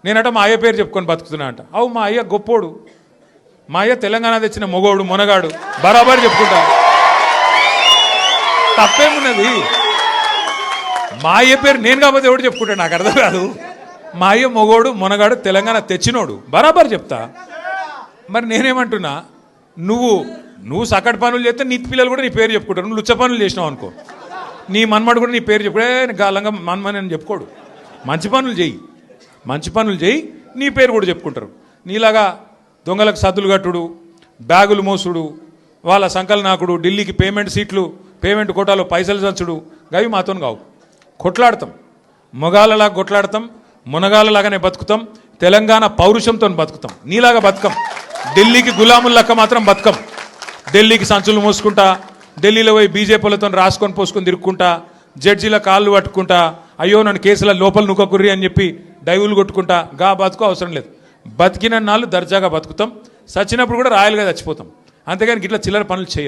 నేనట మా అయ్య పేరు చెప్పుకొని బతుకుతున్నా అంట. అవు మా అయ్య గొప్పోడు, మా అయ్య తెలంగాణ తెచ్చిన మొగోడు మునగాడు, బరాబర్ చెప్పుకుంటా. తప్పేమున్నది? మా అయ్య పేరు నేను కాకపోతే ఎవడు చెప్పుకుంటాడు? నాకు అర్థం కాదు. మా అయ్య మొగోడు మునగాడు తెలంగాణ తెచ్చినోడు, బరాబర్ చెప్తా. మరి నేనేమంటున్నా, నువ్వు సకట్ పనులు చేస్తే నీ పిల్లలు కూడా నీ పేరు చెప్పుకుంటారు. నువ్వు లుచ్చ పనులు చేసినావు అనుకో, నీ మన్మడు కూడా నీ పేరు చెప్పుడే గాలంగా మన్మని అని చెప్పుకోడు. మంచి పనులు చేయి, నీ పేరు కూడా చెప్పుకుంటారు. నీలాగా దొంగలకు సద్దులు కట్టుడు, బ్యాగులు మోసుడు, వాళ్ళ సంకల్ నాకుడు, ఢిల్లీకి పేమెంట్ కోటాలో పైసలు చంచుడు, గవి మాతో కావు. కొట్లాడతాం, మొగాళ్ళలాగా కొట్లాడతాం, మునగాళ్ళలాగానే బతుకుతాం, తెలంగాణ పౌరుషంతో బతుకుతాం. నీలాగా బతుకం, ఢిల్లీకి గులాములక్క మాత్రం బతుకం. ఢిల్లీకి సంచులు మోసుకుంటా, ఢిల్లీలో పోయి బీజేపీలతో రాసుకొని పోసుకొని తిరుక్కుంటా, జడ్జీల కాళ్ళు పట్టుకుంటా, అయ్యో నన్ను కేసుల లోపల నుక్కకుర్రి అని చెప్పి డైవులు కొట్టుకుంటా, గా బతుకు అవసరం లేదు. బతికిన నాళ్ళు దర్జాగా బతుకుతాం, చచ్చినప్పుడు కూడా రాయలుగా చచ్చిపోతాం. అంతేగాని ఇట్లా చిల్లర పనులు చేయాలి.